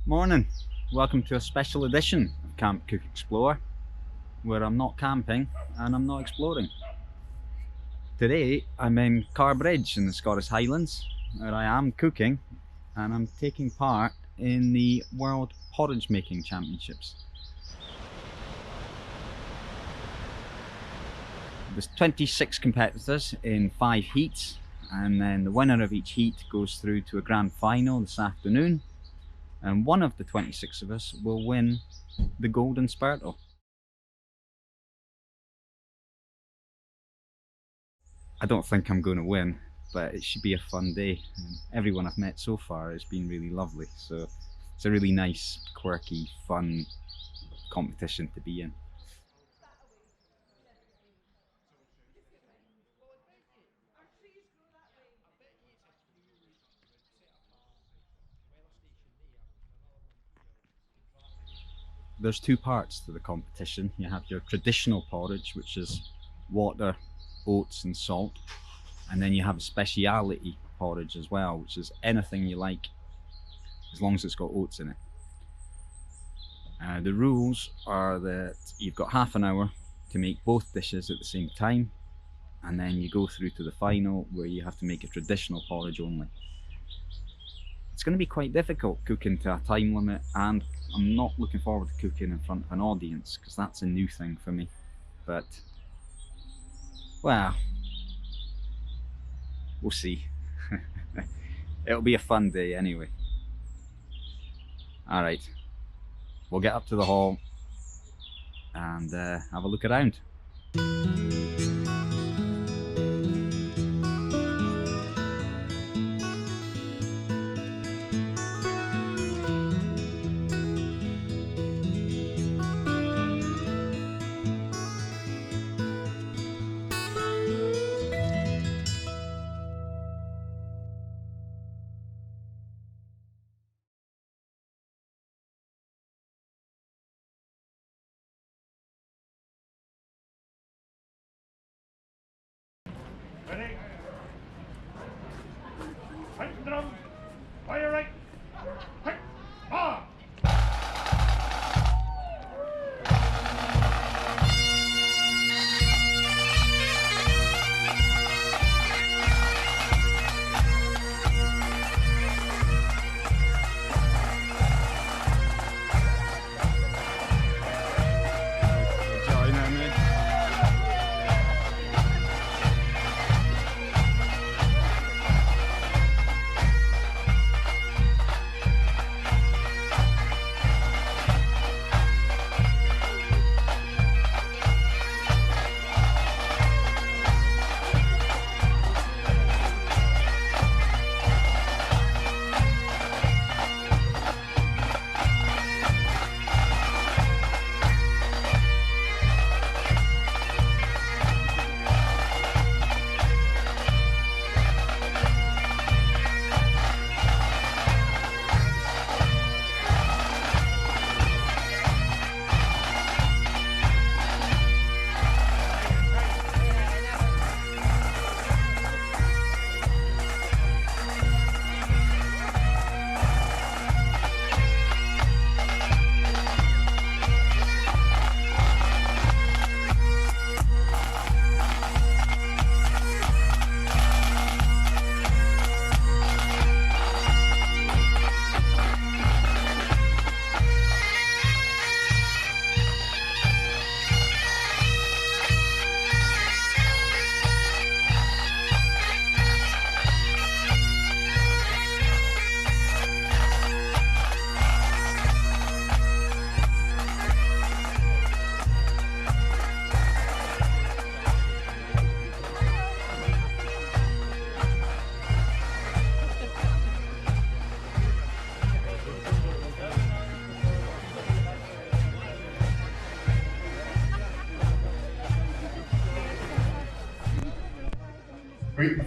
Morning, welcome to a special edition of Camp Cook Explore, where I'm not camping and I'm not exploring. Today I'm in Carrbridge in the Scottish Highlands, where I am cooking and I'm taking part in the World Porridge Making Championships. There's 26 competitors in 5 heats, and then the winner of each heat goes through to a grand final this afternoon. And one of the 26 of us will win the Golden Spurtle. I don't think I'm going to win, but it should be a fun day. And everyone I've met so far has been really lovely, so it's a really nice, quirky, fun competition to be in. There's 2 parts to the competition. You have your traditional porridge, which is water, oats and salt, and then you have a speciality porridge as well, which is anything you like as long as it's got oats in it. The rules are that you've got half an hour to make both dishes at the same time, and then you go through to the final where you have to make a traditional porridge only. It's going to be quite difficult cooking to a time limit, and I'm not looking forward to cooking in front of an audience because that's a new thing for me. But, well, we'll see. It'll be a fun day anyway. Alright, we'll get up to the hall and have a look around. Ready? Fight the drum. Fire right. Fight. Ah!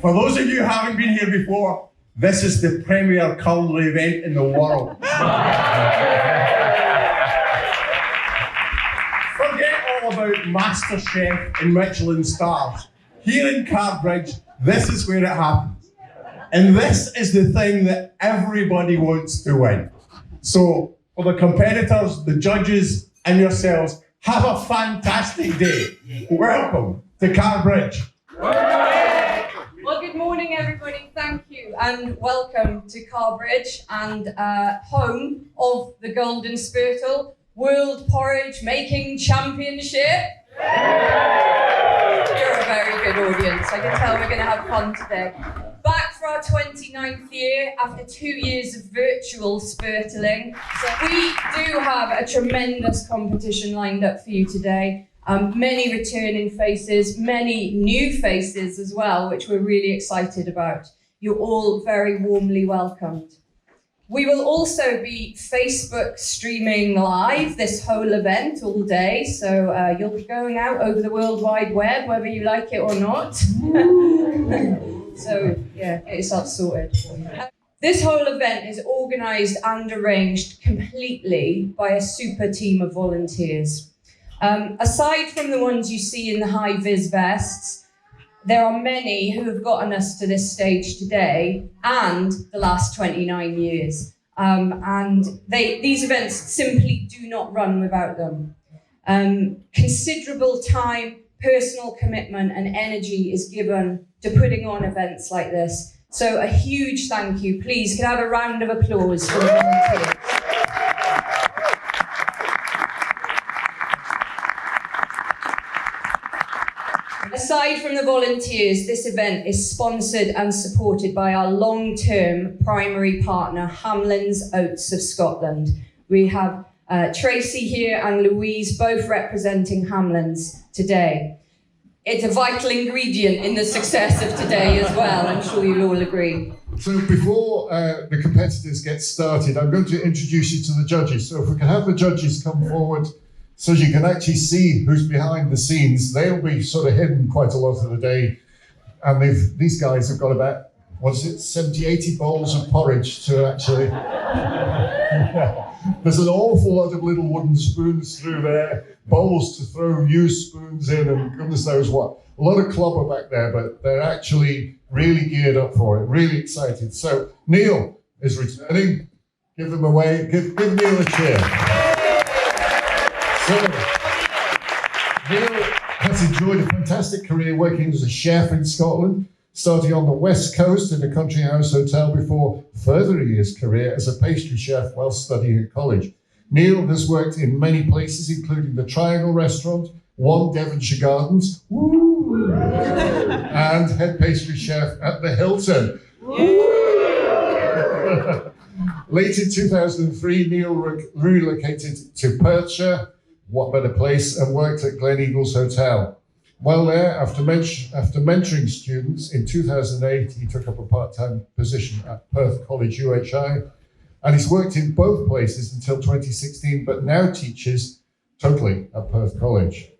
For those of you who haven't been here before, this is the premier culinary event in the world. Forget all about MasterChef and Michelin stars. Here in Carrbridge, this is where it happens. And this is the thing that everybody wants to win. So for the competitors, the judges, and yourselves, have a fantastic day. Welcome to Carrbridge. Well, good morning, everybody. Thank you, and welcome to Carrbridge and home of the Golden Spurtle World Porridge Making Championship. You're a very good audience. I can tell we're going to have fun today. Back for our 29th year after 2 years of virtual spurtling. So we do have a tremendous competition lined up for you today. Many returning faces, many new faces as well, which we're really excited about. You're all very warmly welcomed. We will also be Facebook streaming live this whole event all day, so you'll be going out over the World Wide Web, whether you like it or not. So yeah, get yourself sorted. This whole event is organised and arranged completely by a super team of volunteers. Aside from the ones you see in the high-vis vests, there are many who have gotten us to this stage today and the last 29 years. These events simply do not run without them. Considerable time, personal commitment and energy is given to putting on events like this. So a huge thank you. Please, can I have a round of applause for the volunteers? Aside from the volunteers, this event is sponsored and supported by our long-term primary partner, Hamlin's Oats of Scotland. We have Tracy here and Louise both representing Hamlin's today. It's a vital ingredient in the success of today as well, I'm sure you'll all agree. So before the competitors get started, I'm going to introduce you to the judges. So if we can have the judges come forward so you can actually see who's behind the scenes. They'll be sort of hidden quite a lot of the day. And these guys have got about, 70, 80 bowls of porridge to actually... There's an awful lot of little wooden spoons through there, bowls to throw used spoons in, and goodness knows what. A lot of clobber back there, but they're actually really geared up for it, really excited. So Neil is returning. Give them away. Give Neil a cheer. So, Neil has enjoyed a fantastic career working as a chef in Scotland, starting on the west coast in a country house hotel before furthering his career as a pastry chef while studying at college. Neil has worked in many places, including the Triangle Restaurant, One Devonshire Gardens, and head pastry chef at the Hilton. Late in 2003, Neil relocated to Perthshire, what better place, and worked at Glen Eagles Hotel. While there, after mentoring students, in 2008, he took up a part-time position at Perth College UHI, and he's worked in both places until 2016, but now teaches totally at Perth College.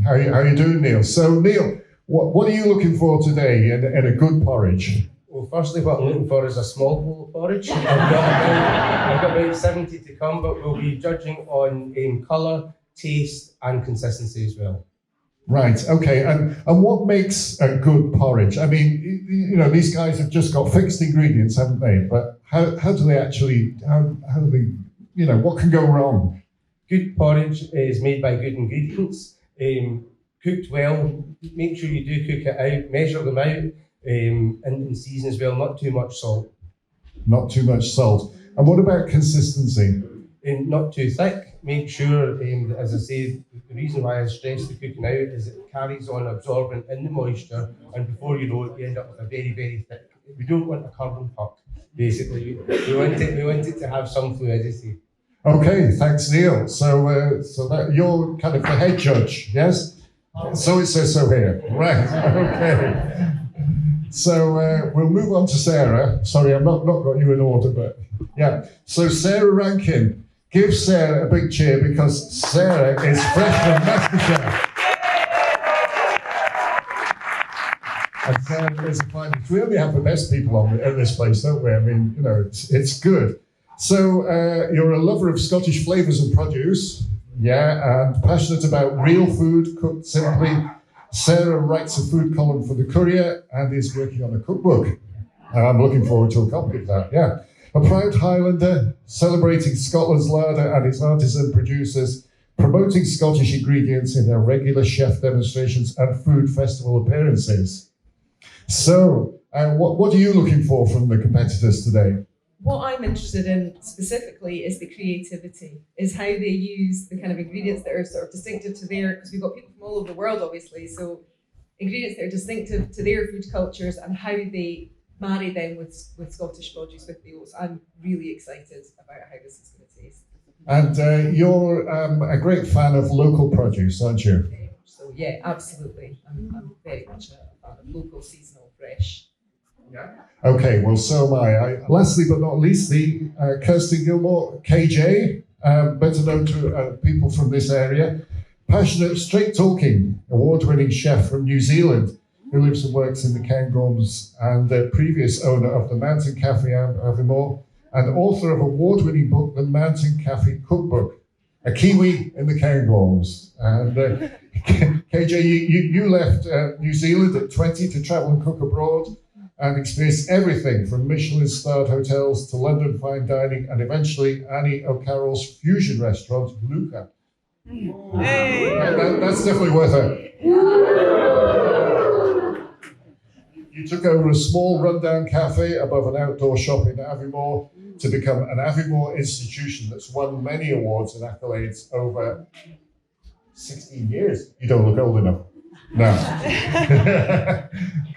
How are you doing, Neil? So, Neil, what are you looking for today in a good porridge? Well, firstly, what I'm looking for is a small bowl of porridge. I've got about 70 to come, but we'll be judging on colour, taste, and consistency as well. Right, okay, and what makes a good porridge? I mean, you know, these guys have just got fixed ingredients, haven't they? But how do they actually, how do they, you know, what can go wrong? Good porridge is made by good ingredients, cooked well. Make sure you do cook it out, measure them out, and season as well, not too much salt. Not too much salt. And what about consistency? Not too thick. Make sure, as I say, the reason why I stress the cooking out is it carries on absorbent in the moisture, and before you know it, you end up with a very, very thick. We don't want a carbon puck, basically. We want it to have some fluidity. Okay, thanks, Neil. So that you're kind of the head judge, yes? So it says so here. Right, okay. So we'll move on to Sarah. Sorry, I've not got you in order, but yeah. So Sarah Rankin. Give Sarah a big cheer because Sarah is fresh from MasterChef. And Sarah is a finalist. We only have the best people in this place, don't we? I mean, you know, it's good. So you're a lover of Scottish flavours and produce, yeah, and passionate about real food cooked simply. Sarah writes a food column for The Courier and is working on a cookbook. And I'm looking forward to a copy of that, yeah. A proud Highlander, celebrating Scotland's larder and its artisan producers, promoting Scottish ingredients in their regular chef demonstrations and food festival appearances. So, what are you looking for from the competitors today? What I'm interested in specifically is the creativity, is how they use the kind of ingredients that are sort of distinctive to their, because we've got people from all over the world, obviously, so ingredients that are distinctive to their food cultures and how they marry them with Scottish produce, with the oats. I'm really excited about how this is going to taste. And you're a great fan of local produce, aren't you? So yeah, absolutely. I'm very much a fan of local, seasonal, fresh. Yeah. Okay, well, so am I. Lastly but not least, the Kirsten Gilmore, KJ, better known to people from this area, passionate, straight-talking, award-winning chef from New Zealand who lives and works in the Cairngorms and the previous owner of the Mountain Cafe Aviemore and author of award-winning book, The Mountain Cafe Cookbook, a Kiwi in the Cairngorms. And KJ, you left New Zealand at 20 to travel and cook abroad and experience everything from Michelin-starred hotels to London fine dining and eventually Annie O'Carroll's fusion restaurant, Luca. Hey. That's definitely worth it. You took over a small rundown cafe above an outdoor shop in Aviemore to become an Aviemore institution that's won many awards and accolades over 16 years. You don't look old enough. No.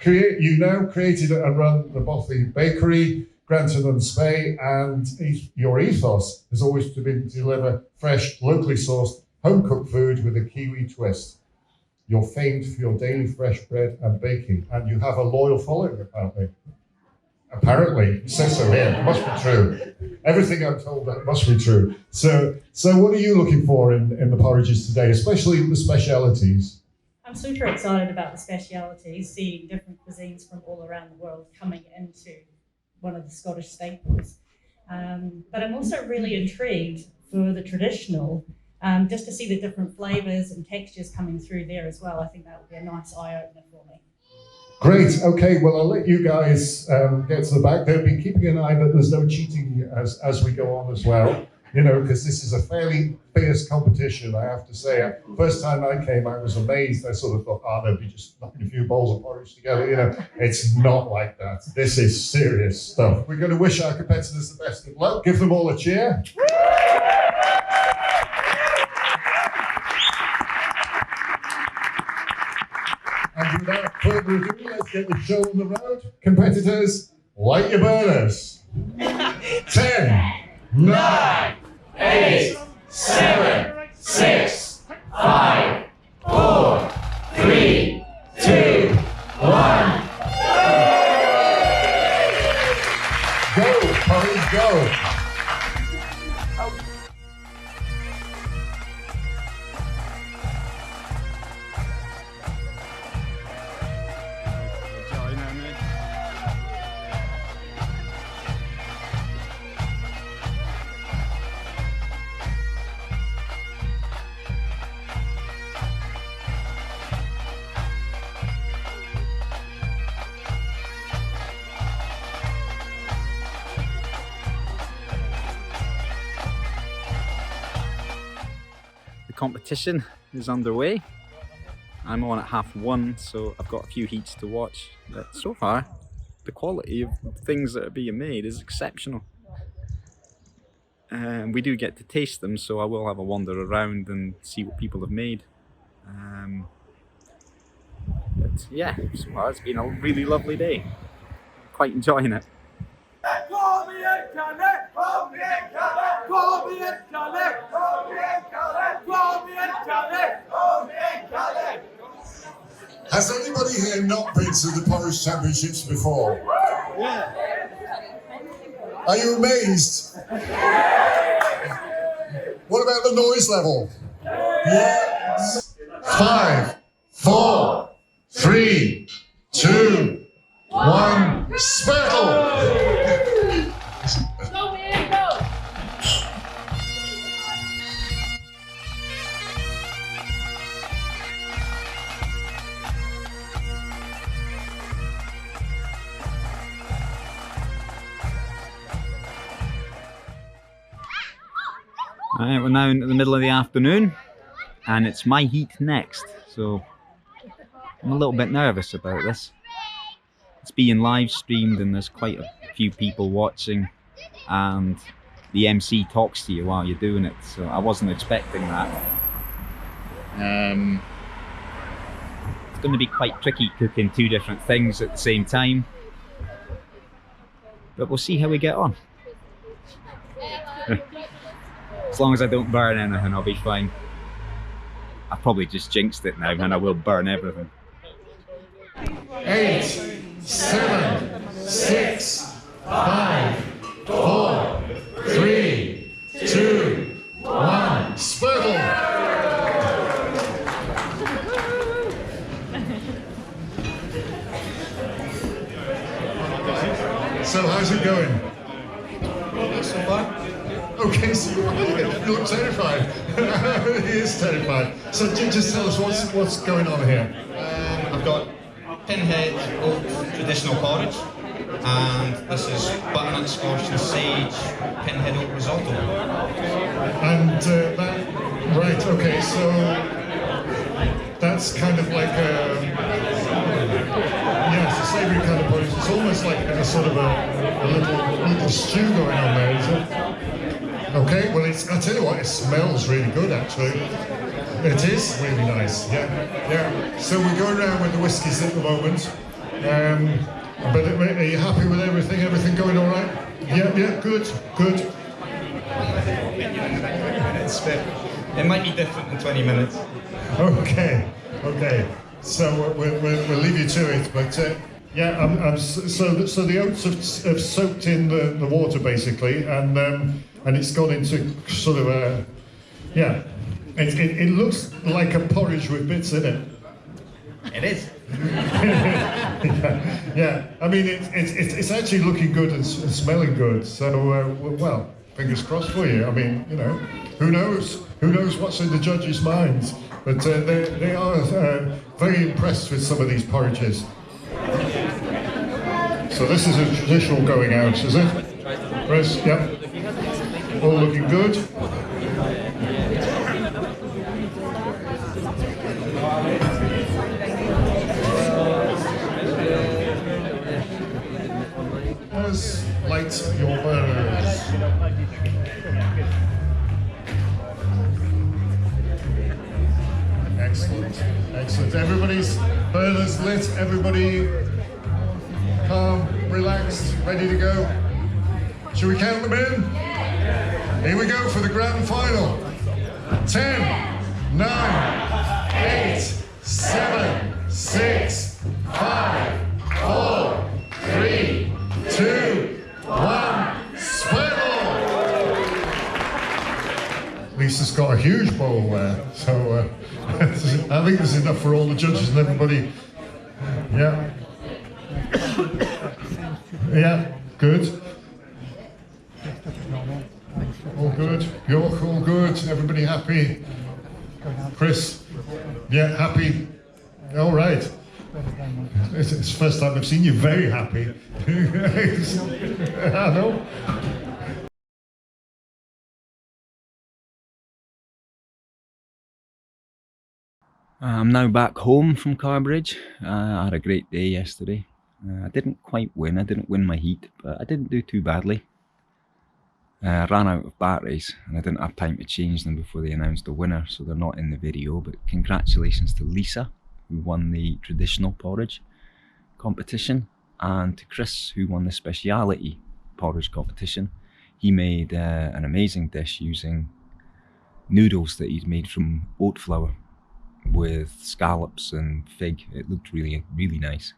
You now created and run the Bothy Bakery, Granton-on-Spey, and your ethos has always been to deliver fresh, locally sourced, home-cooked food with a Kiwi twist. You're famed for your daily fresh bread and baking, and you have a loyal following, apparently. Apparently, it says so here. It must be true. Everything I'm told that must be true. So what are you looking for in the porridges today, especially the specialities? I'm super excited about the specialities, seeing different cuisines from all around the world coming into one of the Scottish staples. But I'm also really intrigued for the traditional, just to see the different flavours and textures coming through there as well. I think that would be a nice eye-opener for me. Great. Okay, well, I'll let you guys get to the back there. Be keeping an eye that there's no cheating as we go on as well. You know, because this is a fairly fierce competition, I have to say. First time I came, I was amazed. I sort of thought, they'll be just knocking a few bowls of porridge together. You know, it's not like that. This is serious stuff. We're going to wish our competitors the best of luck. Give them all a cheer. And without further ado, let's get the show on the road. Competitors, light your burners. 10, 9, 8, 7, 6, 5, 4, 3, 2, 1. Go, porridge, go. Competition is underway. I'm on at half one, so I've got a few heats to watch. But so far, the quality of things that are being made is exceptional. We do get to taste them, so I will have a wander around and see what people have made. But yeah, so far it's been a really lovely day. Quite enjoying it. Has anybody here not been to the Porridge Championships before? Yeah. Are you amazed? What about the noise level? Yes. 5, 4, 3, 2, 1, Spurtle! Alright, we're now into the middle of the afternoon and it's my heat next, so I'm a little bit nervous about this. It's being live streamed and there's quite a few people watching, and the MC talks to you while you're doing it, so I wasn't expecting that. It's going to be quite tricky cooking two different things at the same time, but we'll see how we get on. As long as I don't burn anything, I'll be fine. I've probably just jinxed it now and I will burn everything. 8, 7, 6, 5, 4, 3, 2, 1. Spurtle! So how's it going? So far. Okay, so you look terrified. He is terrified. So just tell us what's going on here. I've got pinhead oat traditional porridge, and this is butternut squash and sage pinhead oat risotto. And that, right, okay, so that's kind of like it's a savoury kind of porridge. It's almost like a sort of a little stew going on there, is it? Okay, well, I tell you what, it smells really good, actually. It is really nice, yeah. So we're going around with the whiskies at the moment. But are you happy with everything? Everything going all right? Yeah, good. It might be different in 20 minutes. Okay. So we'll leave you to it, but so the oats have soaked in the water basically, and it's gone into sort of it looks like a porridge with bits in it. It is. Yeah. I mean, it's actually looking good and smelling good. So well, fingers crossed for you. I mean, who knows? Who knows what's in the judges' minds? But they are very impressed with some of these porridges. So this is a traditional going out, is it? Chris, yep. All looking good. Light your burners. Excellent. Everybody's burners lit. Everybody calm, relaxed, ready to go. Shall we count them in? Here we go for the grand final. 10, 9, 8, 7, 6, 5, 4, 3, 2, 1. Spurtle! Lisa's got a huge bowl there, so I think there's enough for all the judges and everybody. Yeah. Yeah, good. All good. York, all good. Everybody happy? Chris? Yeah, happy? All right. It's the first time I've seen you very happy. I know. I'm now back home from Carrbridge. I had a great day yesterday. I didn't quite win. I didn't win my heat, but I didn't do too badly. I ran out of batteries and I didn't have time to change them before they announced the winner, so they're not in the video. But congratulations to Lisa, who won the traditional porridge competition, and to Chris, who won the speciality porridge competition. He made an amazing dish using noodles that he'd made from oat flour with scallops and fig. It looked really nice.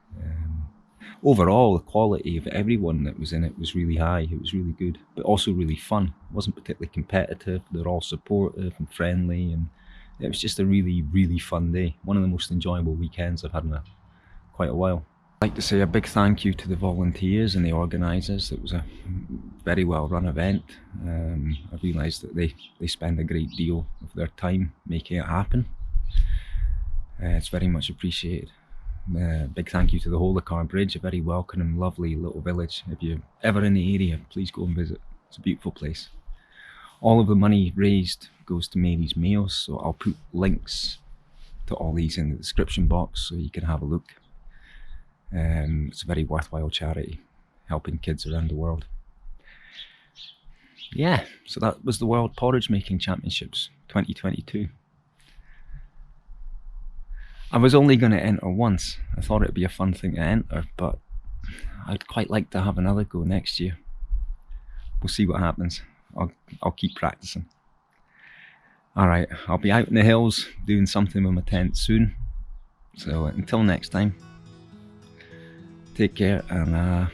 Overall, the quality of everyone that was in it was really high. It was really good, but also really fun. It wasn't particularly competitive. They're all supportive and friendly, and it was just a really fun day. One of the most enjoyable weekends I've had in quite a while. I'd like to say a big thank you to the volunteers and the organisers. It was a very well run event. I realised that they spend a great deal of their time making it happen. It's very much appreciated. Big thank you to the whole of Carrbridge, a very welcoming, lovely little village. If you're ever in the area, please go and visit. It's a beautiful place. All of the money raised goes to Mary's meals, so I'll put links to all these in the description box so you can have a look. It's a very worthwhile charity, helping kids around the world. Yeah, so that was the World Porridge Making Championships 2022. I was only going to enter once. I thought it'd be a fun thing to enter, but I'd quite like to have another go next year. We'll see what happens. I'll keep practicing. Alright, I'll be out in the hills doing something with my tent soon. So until next time, take care and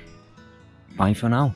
bye for now.